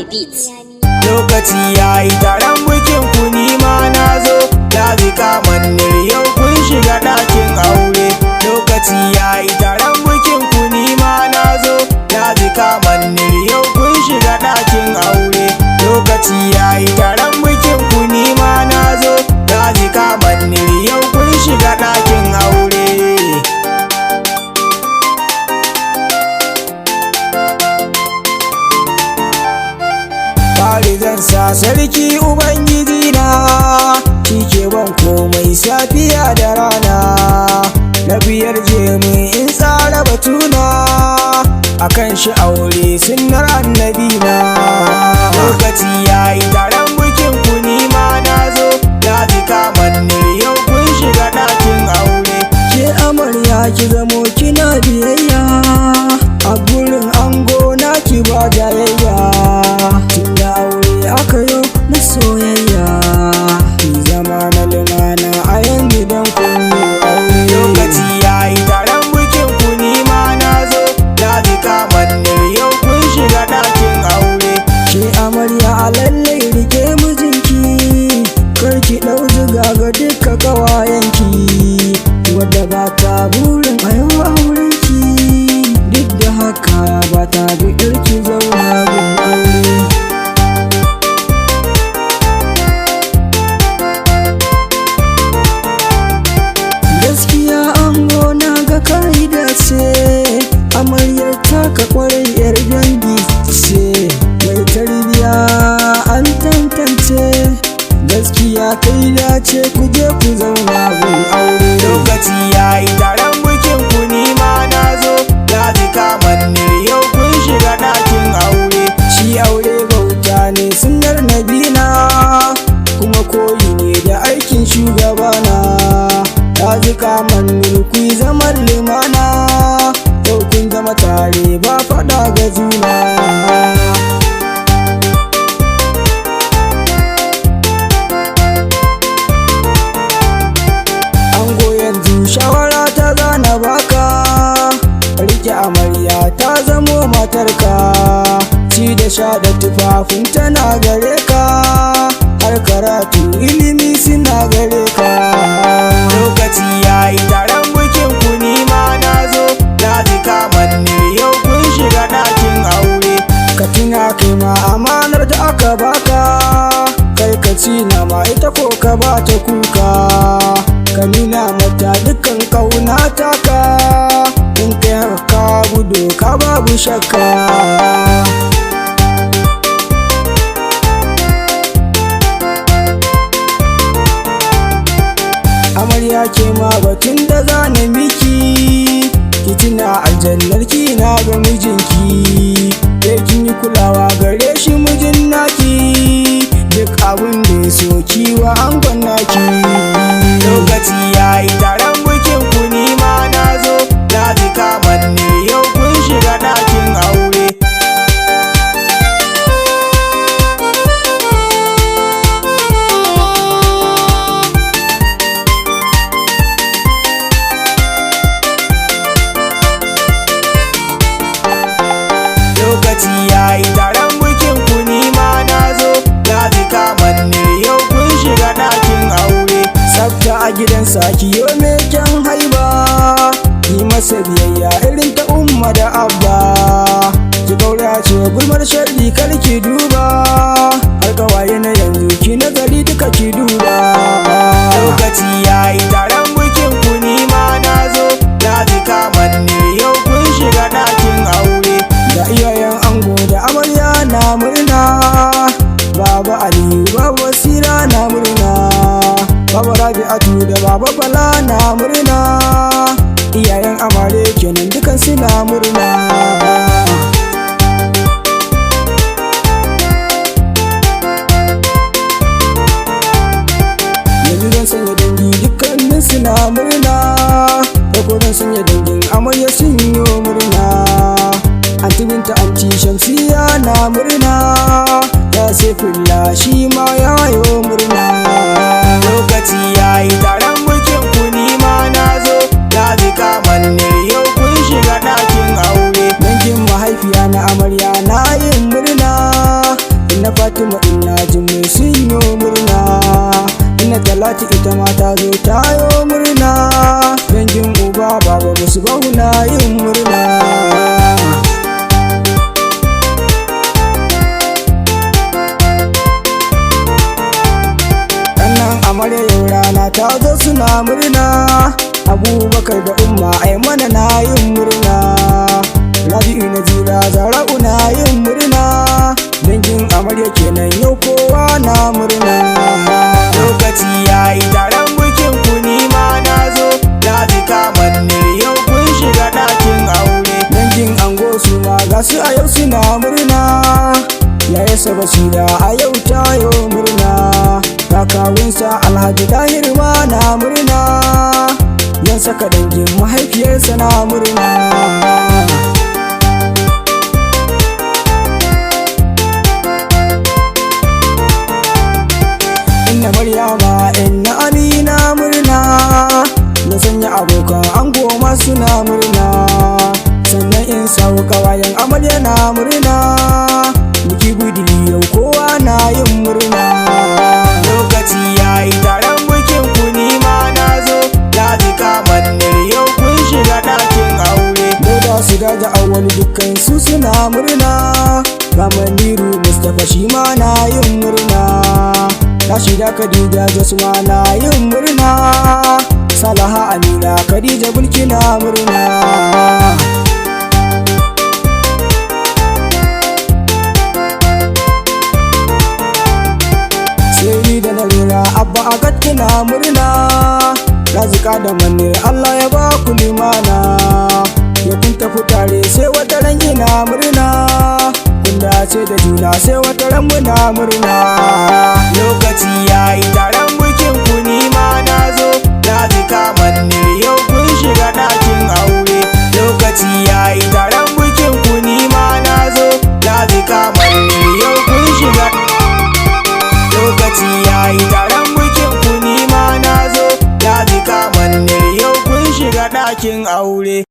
the beat. Lokaci yayi taron bikin ku ni ma na zo, Lazika Manir yau kun shiga ɗakin aure. Lokaci yayi taron bikin ku ni ma na zo, Lazika Manir yau kun shiga ɗakin aure. Lokaci yayi taron bikin ku ni ma na zo, Lazika Manir yau kun shiga ɗakin aure. Fari zan sa sarki Ubangiji na, shi ke ban komai safiya da rana. Na biyar jemi in tsara batuna, akan shi aure sunnar annabi na. Lokaci yayi taron bikin ku ni ma na zo, Lazika Manir yau kun shiga ɗakin aure. Ke amarya ki zamo kina biyayya, a gurin ango na ki ba jayayya. Tunda aure aka yo na soyayya, ki zama na lumana a yanzu don kun yi aure. Lokaci yayi taron bikin ku ni ma na zo, Lazika Manir yau kun shiga ɗakin aure. Ke amarya a lallai rike mijinki, kar ki ɗau zuga ga duka ƙawayenki, wadda ba ta burin a yau aurenki. Duk da haka ba ta biɗar ki zauna gun aure. Gaskiya ango na ga ka'ida ce, amaryar taka kwarai yar dangi ce, mai tarbiya an tantance. Gaskiya kai dace ku je ku zauna gun aure. Lokaci yayi taron bikin ku ni ma na zo, Lazika Manir yau kun shiga ɗakin aure. Shi aure bauta ne sunnar nabina, kuma koyi ne da aikin shugabana. Lazika Manir ku yi zaman limana, yau kun zama tare ba faɗa ga juna. Ango yanzu shawara ta zana baka, rike amarya ta zamo matarka, ci da sha da tufafin tana gare ka, har karatu ilimi suna gare ka. Lokaci yayi taron bikin ku ni ma na zo, Lazika Manir yau kun shiga ɗakin aure. Ka tuna kai ma amanar da aka baka, kai ka ci nama ita ko ka ba ta kuka. Ka nuna mata dukkan kauna taka, in kai haka ka gudu ka babu shakka. Amarya ke ma batun da zana miki, ki tuna aljannar ki na ga mijinki. Ke kin yi kulawa gare shi mijin naki, duk abin da ya so kiwa angon naki. Lokaci yayi taron bikin ku ni ma na zo, Lazika Manir yau kun shiga ɗakin aure. Lokaci yayi taron bikin ku ni ma na zo, Lazika Manir yau kun shiga ɗakin aure. Tsafta a gidansa kiyo me kyan haiba, yi masa biyayya irin ta umma da abba. Ki gaura ce gulmar sharri kar ki duba, har kawaye na yanzu ki nazari duka ki duba. Lokaci yayi taron bikin ku ni ma na zo, Lazika Manir yau kun shiga ɗakin aure. Da iyayen ango da amarya na murna, baba Aliyu baba Sira na murna, baba Rabi'atu da baba Bala na murna, iyayen amare kenan dukan suna murna. Yanzu zan sanya dangi dukkanin suna murna, farko zan sanya dangin amarya sun yi murna. Anti Binta anti Shamsiya na murna, ya Saifullah shi ma ya yo murna. Lokaci yayi taron bikin ku ni ma na zo, Lazika Manir yau kun shiga ɗakin aure. Dangin mahaifiya na amarya na yin murna, talati ita ma ta zo tayo murna, dangin uba baba musu bauna yin murna. Kannan amarya yau rana ta zo suna murna, Abubakar da Umma Aimana na yin murna, Rabi'u Najila Zara'u na yin murna, dangin amarya kenan yau kowa na murna. Lokaci yayi taron bikin ku ni ma na zo, Lazika Manir yau kun shiga ɗakin aure. Dangin ango su ma ga su a yau suna murna, yaya Sabasira a yau tayo murna, kakawunsa Alhaji Tahir ma na murna, yan saka dangin mahaifiyarsa na murna. Inna Maryama inna Amina murna, na sanya abokan ango ma suna murna, sannan in sau kawayen amarya na murna, biki gudi yau kowa na yin murna. Lokaci yayi taron bikin ku ni ma na zo, Lazika Manir yau kun shiga ɗakin aure. Dauda su daga awali dukkan su suna murna, ga Maniru Mustapha shi ma na yin murna, Rashida Khadija Jasma na yin murna, Salaha Amina Khadija Bulki na murna. Sai da na rera Abba Agat kina murna, Lazika da Manir Allah ya ba ku limana, ya kun tafi tare sai wata ran ina murna, kun dace da juna sai wata ran muna murna. Lokaci yayi taron bikin ku ni ma na zo, Lazika Manir yau kun shiga ɗakin aure. Lokaci yayi taron bikin ku ni ma na zo, Lazika Manir yau kun shiga. Lokaci yayi taron bikin ku ni ma na zo, Lazika Manir yau kun shiga ɗakin aure.